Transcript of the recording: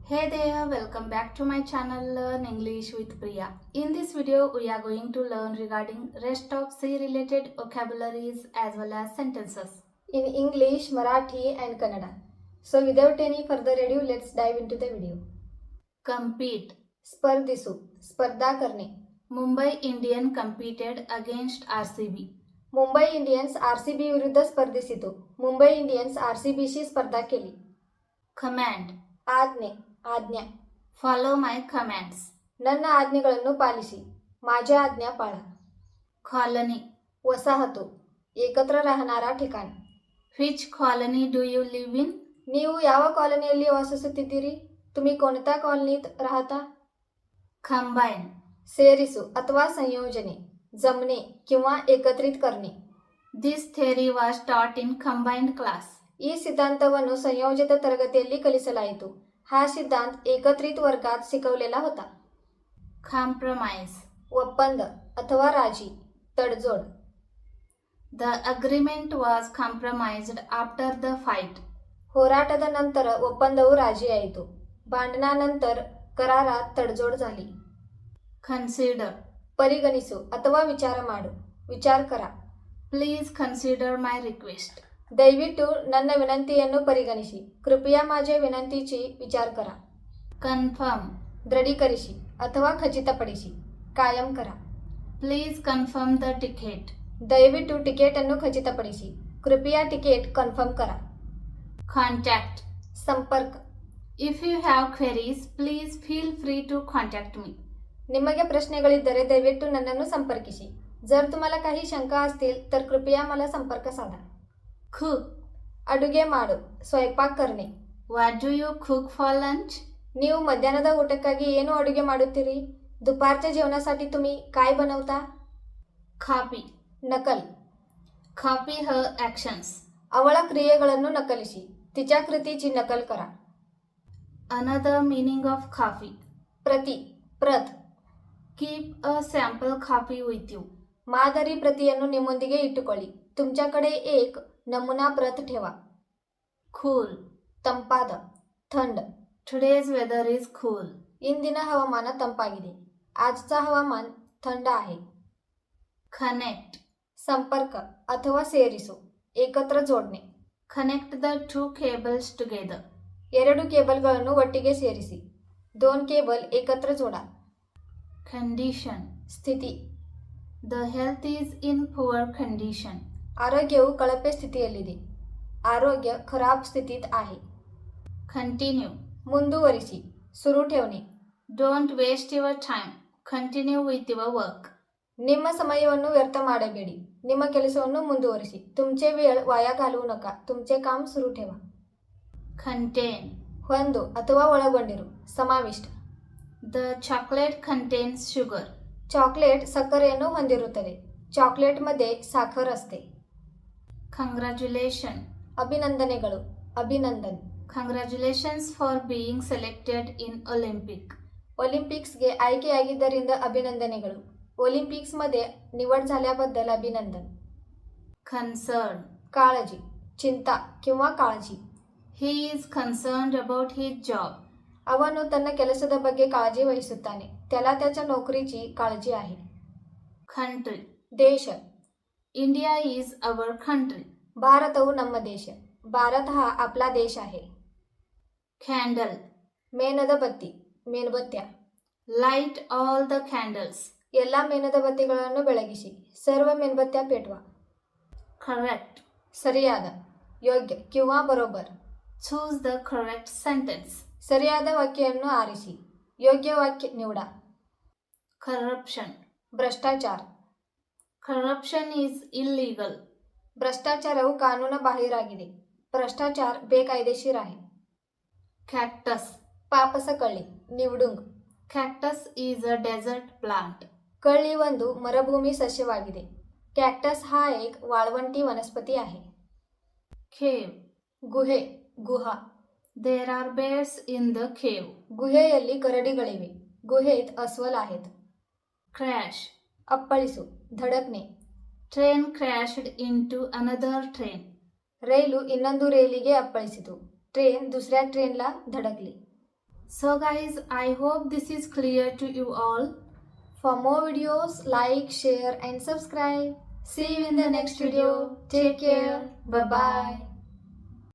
Hey there, welcome back to my channel Learn English with Priya. In this video, we are going to learn regarding rest of C related vocabularies as well as sentences in English, Marathi and Kannada. So without any further ado, let's dive into the video. Compete. स्पर्धिसु, स्पर्धा करणे. Mumbai Indian competed against RCB. Mumbai Indians RCB विरुद्ध स्पर्धिसितो. Mumbai Indians आरसीबीशी स्पर्धा केली. Command. ಆಜ್ಞೆ, ಆಜ್ಞಾ. Follow my commands. ನನ್ನ ಆಜ್ಞೆಗಳನ್ನು policy. माझ्या आज्ञा पाळा. Colony. वसाहತು, एकत्र राहणारा ठिकाण. Which colony do you live in? ನೀವು ಯಾವ ಕಾಲೋನಿಯಲ್ಲಿ ವಾಸಿಸುತ್ತಿದ್ದೀರಿ? तुम्ही कोणत्या कॉलनीत राहता? Combine. ಸೇರಿಸು ಅಥವಾ ಸಂಯೋಜನೆ, जमणे किंवा एकत्रित करणे. This theory was taught in combined class. ಈ ಸಿದ್ಧಾಂತವನ್ನು ಸಂಯೋಜಿತ ತರಗತಿಯಲ್ಲಿ ಕಲಿಸಲಾಯಿತು. हा सिद्धांत एकत्रित वर्गात शिकवलेला होता. Compromise. ಒಪ್ಪಂದ ಅಥವಾ ರಾಜಿ, ತಡಜೋड. The agreement was compromised after the fight. ಹೋರಾಟದ ನಂತರ ಒಪ್ಪಂದವು ರಾಜಿಯಾಯಿತು. ಭಾಂಡಣಾನಂತರ करारात ತಡಜೋड झाली. Consider. ಪರಿಗಣಿಸು ಅಥವಾ ವಿಚಾರ ಮಾಡು, ವಿಚಾರ ಕರ. Please consider my request. ದಯವಿಟ್ಟು ನನ್ನ ವಿನಂತಿಯನ್ನು ಪರಿಗಣಿಸಿ. ಕೃಪಯಾ माझ्या विनंतीची विचार करा. Confirm. ದೃಢೀಕರಿಸಿ ಅಥವಾ ಖಚಿತಪಡಿಸಿ, ಕಾಯಂ ಕರ. Please confirm the ticket. ದಯವಿಟ್ಟು ಟಿಕೆಟ್ ಅನ್ನು ಖಚಿತಪಡಿಸಿ. ಕೃಪಯಾ ಟಿಕೆಟ್ ಕನ್ಫರ್ಮ್ ಕರ. Contact. ಸಂಪರ್ಕ. If you have queries, please feel free to contact me. ನಿಮಗೆ ಪ್ರಶ್ನೆಗಳಿದ್ದರೆ ದಯವಿಟ್ಟು ನನ್ನನ್ನು ಸಂಪರ್ಕಿಸಿ. जर तुम्हाला काही शंका असतील तर कृपया मला संपर्क साधा. Cook. ಅಡುಗೆ ಮಾಡು, ಸ್ವಯಂಪಾक करणे. What do you cook for lunch? ನೀವು ಮಧ್ಯಾಹ್ನದ ಊಟಕ್ಕಾಗಿ ಏನು ಅಡುಗೆ ಮಾಡುತ್ತೀರಿ? दुपारच्या जेवणासाठी तुम्ही काय बनवता? Copy. नकल. Copy her actions. ಅವಳ ಕ್ರಿಯೆಗಳನ್ನು ನಕಲಿಸಿ. तिच्या कृतीची नकल करा. Another meaning of copy. ಪ್ರತಿ, ಪ್ರತ್. Keep a sample copy with you. ಮಾದರಿ ಪ್ರತಿಯನ್ನು ನಿಮ್ಮೊಂದಿಗೆ ಇಟ್ಟುಕೊಳ್ಳಿ. तुमच्याकडे एक नमुना प्रत ठेवा. Cool. ತಂಪಾದ, थंड. Today's weather is cool. ಇಂದಿನ ಹವಾಮಾನ ತಂಪಾಗಿದೆ. आजचा हवामान थंड आहे. Connect. ಸಂಪರ್ಕ ಅಥವಾ ಸೇರಿಸು, ಏಕತ್ರ ಜೋಡಣೆ. Connect the two cables together. ಎರಡು ಕೇಬಲ್ಗಳನ್ನು ಒಟ್ಟಿಗೆ ಸೇರಿಸಿ. दोन केबल एकत्र जोडा. Condition. ಸ್ಥಿತಿ. The health is in poor condition. ಆರೋಗ್ಯವು ಕಳಪೆ ಸ್ಥಿತಿಯಲ್ಲಿದೆ. ಆರೋಗ್ಯ ಖರಾಬ್ ಸ್ಥಿತಿत आहे. Continue. ಮುಂದುವರಿಸಿ, ಸುರು ठेवणे. Don't waste your time. Continue with your work. ನಿಮ್ಮ ಸಮಯವನ್ನು ವ್ಯರ್ಥ ಮಾಡಬೇಡಿ. ನಿಮ್ಮ ಕೆಲಸವನ್ನು ಮುಂದುವರಿಸಿ. तुमचे वेळ वाया घालवू नका. तुमचे काम सुरू ठेवा. Contain. ಹೊಂದು ಅಥವಾ ಒಳಗೊಂಡಿರು, ಸಮಾವಿಷ್ಟ. The chocolate contains sugar. Chocolate ಸಕ್ಕರೆಯನ್ನು ಹೊಂದಿರುತ್ತದೆ. ಚಾಕ್ಲೇಟ್मध्ये साखर असते. Congratulations. ಅಭಿನಂದನೆಗಳು, Abhinandan. Congratulations for being selected in Olympic. ಒಲಿಂಪಿಕ್ಸ್ಗೆ ಆಯ್ಕೆಯಾಗಿದ್ದರಿಂದ ಅಭಿನಂದನೆಗಳು. ಒಲಿಂಪಿಕ್ಸ್मध्ये निवड झाल्याबद्दल अभिनंदन. Concern. काळजी, चिंता किंवा काळजी. He is concerned about his job. ಅವನು ತನ್ನ ಕೆಲಸದ ಬಗ್ಗೆ ಕಾಳಜಿ ವಹಿಸುತ್ತಾನೆ. त्याला त्याच्या नोकरीची काळजी आहे. Country. ದೇಶ. India is our country. ಭಾರತವು ನಮ್ಮ ದೇಶ. ಭಾರತ हा आपला देश आहे. Candle. ಮೇಣದ ಬತ್ತಿ, ಮೇಣಬತ್ತ್ಯ. Light all the candles. ಎಲ್ಲ ಮೇಣದ ಬತ್ತಿಗಳನ್ನು ಬೆಳಗಿಸಿ. सर्व मेणबत्त्या पेटवा. Correct. ಸರಿಯಾದ, ಯೋಗ್ಯ किंवा बरोबर. Choose the correct sentence. ಸರಿಯಾದ ವಾಕ್ಯವನ್ನು ಆರಿಸಿ. ಯೋಗ್ಯ ವಾಕ್ಯ ನಿವडा. Corruption. ಭ್ರಷ್ಟಾಚಾರ. Corruption is illegal. ಭ್ರಷ್ಟಾಚಾರವು ಕಾನೂನು ಬಾಹಿರಾಗಿದೆ. ಭ್ರಷ್ಟಾಚಾर बेकायदेशीर आहे. Cactus. ಪಾಪಸ ಕಳ್ಳಿ, ನಿವडुंग. Cactus is a desert plant. कळी ಒಂದು ಮರುಭೂಮಿ ಸಸ್ಯವಾಗಿದೆ. ಕ್ಯಾಕ್ಟಸ್ हा एक वाळवंटी वनस्पती आहे. Cave. ಗುಹೆ, ಗುಹಾ. There are bears in the cave. ಗುಹೆಯಲ್ಲಿ ಕರಡಿಗಳಿವೆ. गुहेत अस्वल आहेत. Crash. ಅಪ್ಪಳಿಸು, धडकणे. Train crashed into another train. ರೈಲು ಇನ್ನೊಂದು ರೈಲಿಗೆ ಅಪ್ಪಳಿಸಿತು. ट्रेन दुसऱ्या ट्रेनला धडकली. So guys, I hope this is clear to you all. For more videos, like, share and subscribe. See you in the next video. Take care. Bye bye.